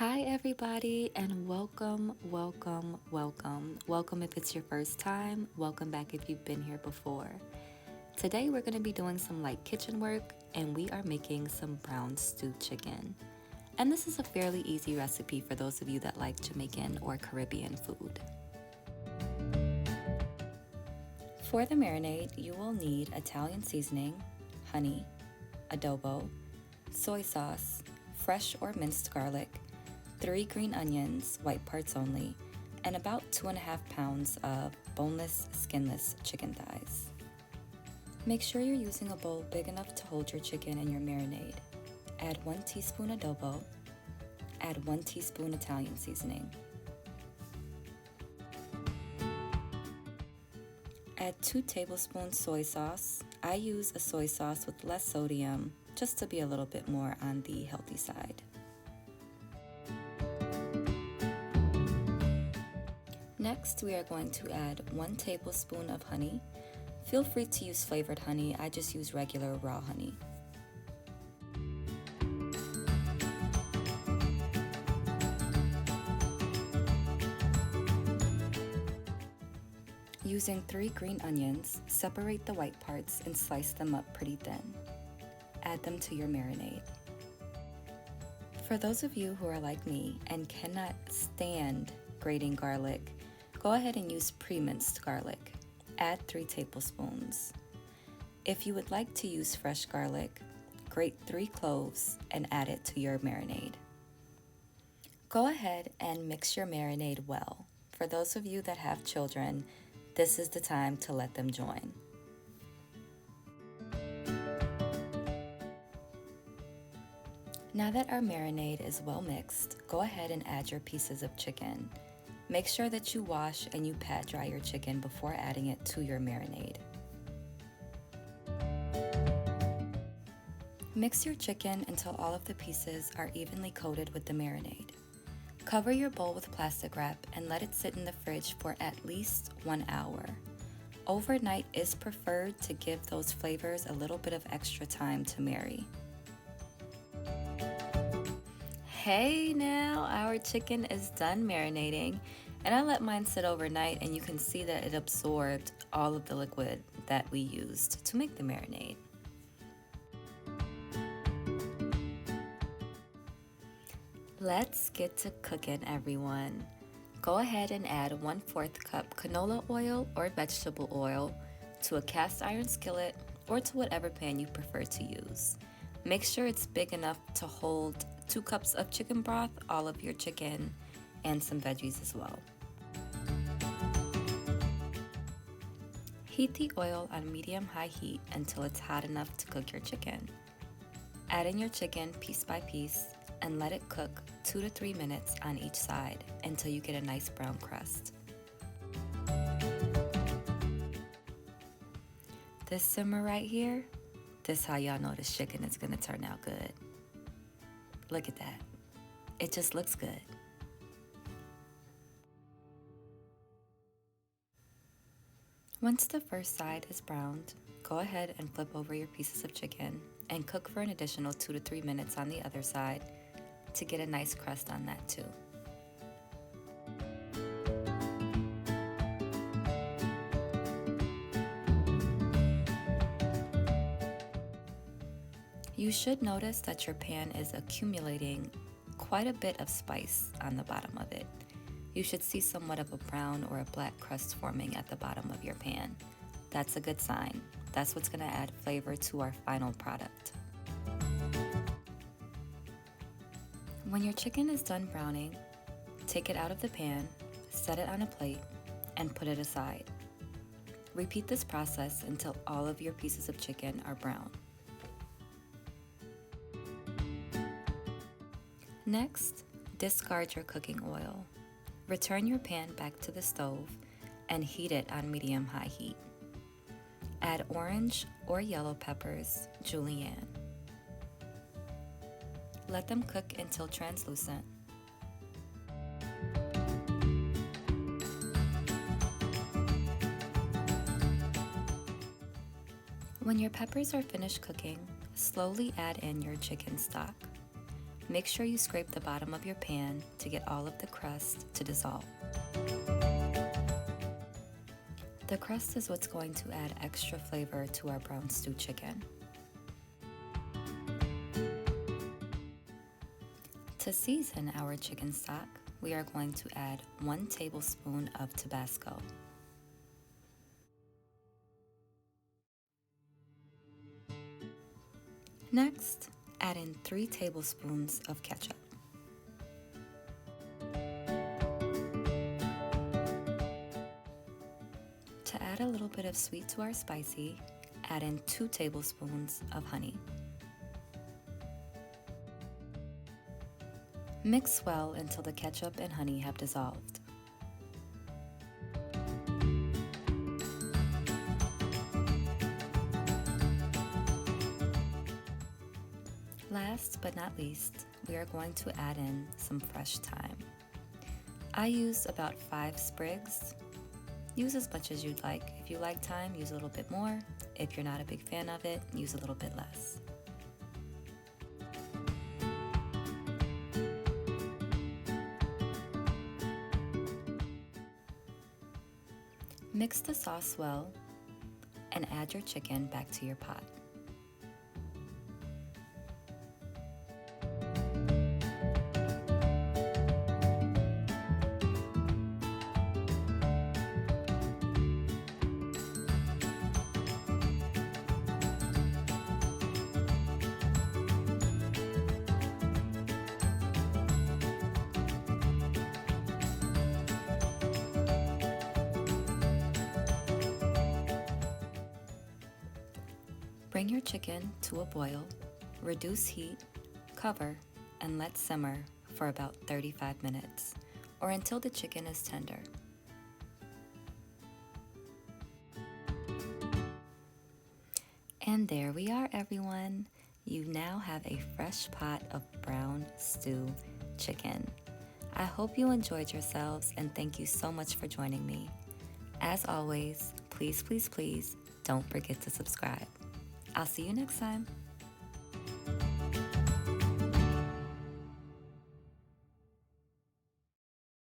Hi, everybody, and welcome, welcome, welcome. Welcome if it's your first time, welcome back if you've been here before. Today, we're going to be doing some light kitchen work, and we are making some brown stewed chicken. And this is a fairly easy recipe for those of you that like Jamaican or Caribbean food. For the marinade, you will need Italian seasoning, honey, adobo, soy sauce, fresh or minced garlic, 3 green onions, white parts only, and about 2.5 pounds of boneless, skinless chicken thighs. Make sure you're using a bowl big enough to hold your chicken and your marinade. Add 1 teaspoon adobo. Add 1 teaspoon Italian seasoning. Add 2 tablespoons soy sauce. I use a soy sauce with less sodium, just to be a little bit more on the healthy side. Next, we are going to add 1 tablespoon of honey. Feel free to use flavored honey, I just use regular raw honey. Using 3 green onions, separate the white parts and slice them up pretty thin. Add them to your marinade. For those of you who are like me and cannot stand grating garlic, go ahead and use pre-minced garlic. Add 3 tablespoons. If you would like to use fresh garlic, grate 3 cloves and add it to your marinade. Go ahead and mix your marinade well. For those of you that have children, this is the time to let them join. Now that our marinade is well mixed, go ahead and add your pieces of chicken. Make sure that you wash and you pat dry your chicken before adding it to your marinade. Mix your chicken until all of the pieces are evenly coated with the marinade. Cover your bowl with plastic wrap and let it sit in the fridge for at least 1 hour. Overnight is preferred to give those flavors a little bit of extra time to marry. Hey now, our chicken is done marinating, and I let mine sit overnight, and you can see that it absorbed all of the liquid that we used to make the marinade. Let's get to cooking, everyone. Go ahead and add 1/4 cup canola oil or vegetable oil to a cast iron skillet or to whatever pan you prefer to use. Make sure it's big enough to hold 2 cups of chicken broth, all of your chicken, and some veggies as well. Heat the oil on medium-high heat until it's hot enough to cook your chicken. Add in your chicken piece by piece and let it cook 2 to 3 minutes on each side until you get a nice brown crust. This simmer right here, this is how y'all know this chicken is gonna turn out good. Look at that. It just looks good. Once the first side is browned, go ahead and flip over your pieces of chicken and cook for an additional 2 to 3 minutes on the other side to get a nice crust on that too. You should notice that your pan is accumulating quite a bit of spice on the bottom of it. You should see somewhat of a brown or a black crust forming at the bottom of your pan. That's a good sign. That's what's going to add flavor to our final product. When your chicken is done browning, take it out of the pan, set it on a plate, and put it aside. Repeat this process until all of your pieces of chicken are brown. Next, discard your cooking oil. Return your pan back to the stove and heat it on medium-high heat. Add orange or yellow peppers, julienne. Let them cook until translucent. When your peppers are finished cooking, slowly add in your chicken stock. Make sure you scrape the bottom of your pan to get all of the crust to dissolve. The crust is what's going to add extra flavor to our brown stew chicken. To season our chicken stock, we are going to add 1 tablespoon of Tabasco. Next, add in 3 tablespoons of ketchup. To add a little bit of sweet to our spicy, add in 2 tablespoons of honey. Mix well until the ketchup and honey have dissolved. Last but not least, we are going to add in some fresh thyme. I used about 5 sprigs. Use as much as you'd like. If you like thyme, use a little bit more. If you're not a big fan of it, use a little bit less. Mix the sauce well and add your chicken back to your pot. Bring your chicken to a boil, reduce heat, cover, and let simmer for about 35 minutes, or until the chicken is tender. And there we are, everyone. You now have a fresh pot of brown stew chicken. I hope you enjoyed yourselves, and thank you so much for joining me. As always, please, please, please don't forget to subscribe. I'll see you next time.